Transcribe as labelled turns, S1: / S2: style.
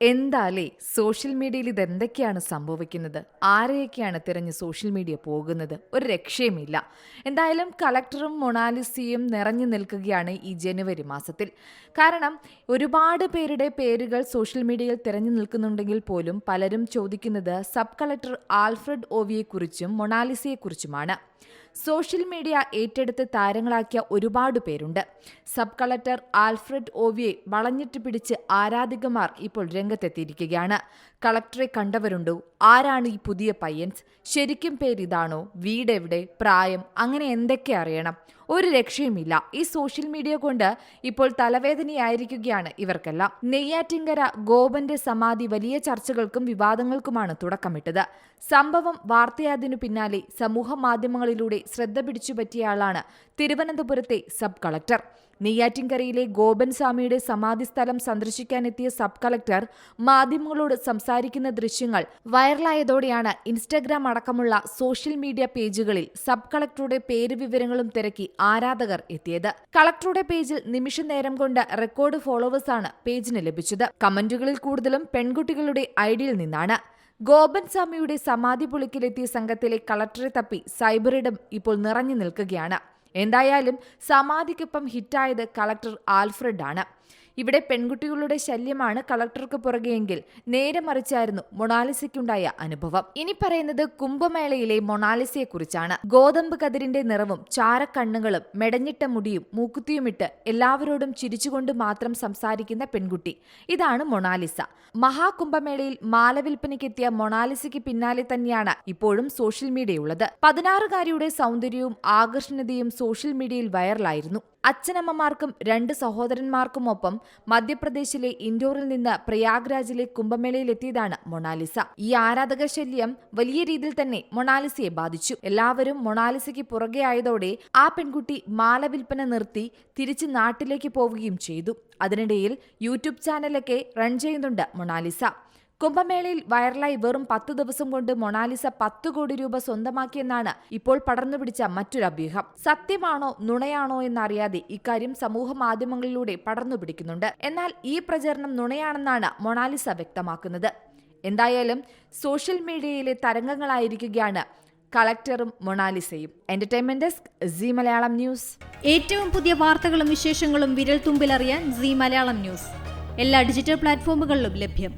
S1: എന്താലേ സോഷ്യൽ മീഡിയയിൽ ഇതെന്തൊക്കെയാണ് സംഭവിക്കുന്നത്? ആരെയൊക്കെയാണ് തിരഞ്ഞ് സോഷ്യൽ മീഡിയ പോകുന്നത്? ഒരു രക്ഷയുമില്ല. എന്തായാലും കളക്ടറും മൊണാലിസയും നിറഞ്ഞു നിൽക്കുകയാണ് ഈ ജനുവരി മാസത്തിൽ. കാരണം ഒരുപാട് പേരുടെ പേരുകൾ സോഷ്യൽ മീഡിയയിൽ തിരഞ്ഞു നിൽക്കുന്നുണ്ടെങ്കിൽ പോലും പലരും ചോദിക്കുന്നത് സബ് കളക്ടർ ആൽഫ്രഡ് ഓവിയെക്കുറിച്ചും മൊണാലിസയെക്കുറിച്ചുമാണ്. സോഷ്യൽ മീഡിയ ഏറ്റെടുത്ത് താരങ്ങളാക്കിയ ഒരുപാട് പേരുണ്ട്. സബ് കളക്ടർ ആൽഫ്രഡ് ഓവിയെ വളഞ്ഞിട്ട് പിടിച്ച് ആരാധികമാർ ഇപ്പോൾ രംഗത്തെത്തിയിരിക്കുകയാണ്. കളക്ടറെ കണ്ടവരുണ്ടോ? ആരാണ് ഈ പുതിയ പയ്യൻസ്? ശരിക്കും പേരിതാണോ? വീടെവിടെ? പ്രായം? അങ്ങനെ എന്തൊക്കെ അറിയണം? ഒരു രക്ഷയുമില്ല. ഈ സോഷ്യൽ മീഡിയ കൊണ്ട് ഇപ്പോൾ തലവേദനയായിരിക്കുകയാണ് ഇവർക്കെല്ലാം. നെയ്യാറ്റിൻകര ഗോപന്റെ സമാധി വലിയ ചർച്ചകൾക്കും വിവാദങ്ങൾക്കുമാണ് തുടക്കമിട്ടത്. സംഭവം വാർത്തയായതിനു പിന്നാലെ സമൂഹ മാധ്യമങ്ങളിലൂടെ ശ്രദ്ധ പിടിച്ചുപറ്റിയയാളാണ് തിരുവനന്തപുരത്തെ സബ് കളക്ടർ. നെയ്യാറ്റിൻകരയിലെ ഗോപൻ സ്വാമിയുടെ സമാധി സ്ഥലം സന്ദർശിക്കാനെത്തിയ സബ് കളക്ടർ മാധ്യമങ്ങളോട് സംസാരിക്കുന്ന ദൃശ്യങ്ങൾ വൈറലായതോടെയാണ് ഇൻസ്റ്റഗ്രാം അടക്കമുള്ള സോഷ്യൽ മീഡിയ പേജുകളിൽ സബ് കളക്ടറുടെ പേര് വിവരങ്ങളും തിരക്കി ആരാധകർ എത്തിയത്. കളക്ടറുടെ പേജിൽ നിമിഷ നേരം കൊണ്ട് റെക്കോർഡ് ഫോളോവേഴ്സാണ് പേജിന് ലഭിച്ചത്. കമന്റുകളിൽ കൂടുതലും പെൺകുട്ടികളുടെ ഐഡിയിൽ നിന്നാണ്. ഗോപൻ സ്വാമിയുടെ സമാധി പൊളിക്കലെത്തിയ സംഘത്തിലെ കളക്ടറെ തപ്പി സൈബറിടം ഇപ്പോൾ നിറഞ്ഞു നിൽക്കുകയാണ്. എന്തായാലും സമാധിക്കൊപ്പം ഹിറ്റായത് കളക്ടർ ആൽഫ്രഡ് ആണ്. ഇവിടെ പെൺകുട്ടികളുടെ ശല്യമാണ് കളക്ടർക്ക് പുറകെയെങ്കിൽ നേരെ മറിച്ചായിരുന്നു മൊണാലിസയ്ക്കുണ്ടായ അനുഭവം. ഇനി പറയുന്നത് കുംഭമേളയിലെ മൊണാലിസയെക്കുറിച്ചാണ്. ഗോതമ്പ് കതിരിന്റെ നിറവും ചാരക്കണ്ണുകളും മെടഞ്ഞിട്ട മുടിയും മൂക്കുത്തിയുമിട്ട് എല്ലാവരോടും ചിരിച്ചുകൊണ്ട് മാത്രം സംസാരിക്കുന്ന പെൺകുട്ടി, ഇതാണ് മൊണാലിസ. മഹാകുംഭമേളയിൽ മാല വിൽപ്പനയ്ക്കെത്തിയ മൊണാലിസയ്ക്ക് പിന്നാലെ തന്നെയാണ് ഇപ്പോഴും സോഷ്യൽ മീഡിയയുള്ളത്. 16-കാരിയുടെ സൗന്ദര്യവും ആകർഷണീയതയും സോഷ്യൽ മീഡിയയിൽ വൈറലായിരുന്നു. അച്ഛനമ്മമാർക്കും 2 സഹോദരന്മാർക്കുമൊപ്പം മധ്യപ്രദേശിലെ ഇൻഡോറിൽ നിന്ന് പ്രയാഗ്രാജിലെ കുംഭമേളയിലെത്തിയതാണ് മൊണാലിസ. ഈ ആരാധക ശല്യം വലിയ രീതിയിൽ തന്നെ മൊണാലിസയെ ബാധിച്ചു. എല്ലാവരും മൊണാലിസയ്ക്ക് പുറകെ ആയതോടെ ആ പെൺകുട്ടി മാല വിൽപ്പന നിർത്തി തിരിച്ച് നാട്ടിലേക്ക് പോവുകയും ചെയ്തു. അതിനിടയിൽ യൂട്യൂബ് ചാനലൊക്കെ റൺ ചെയ്യുന്നുണ്ട് മൊണാലിസ. കുംഭമേളയിൽ വൈറലായി വെറും 10 ദിവസം കൊണ്ട് മൊണാലിസ 10 കോടി രൂപ സ്വന്തമാക്കിയെന്നാണ് ഇപ്പോൾ പടർന്നുപിടിച്ച മറ്റൊരു അഭ്യൂഹം. സത്യമാണോ നുണയാണോ എന്നറിയാതെ ഇക്കാര്യം സമൂഹ മാധ്യമങ്ങളിലൂടെ പടർന്നുപിടിക്കുന്നുണ്ട്. എന്നാൽ ഈ പ്രചരണം നുണയാണെന്നാണ് മൊണാലിസ വ്യക്തമാക്കുന്നത്. എന്തായാലും സോഷ്യൽ മീഡിയയിലെ തരംഗങ്ങളായിരിക്കുകയാണ് കളക്ടറും മൊണാലിസയും. Entertainment desk, Zee Malayalam news.
S2: ഏറ്റവും പുതിയ വാർത്തകളും വിശേഷങ്ങളും വിരൽ തുമ്പിലറിയാൻ സീ മലയാളം ന്യൂസ് എല്ലാ ഡിജിറ്റൽ പ്ലാറ്റ്ഫോമുകളിലും ലഭ്യം.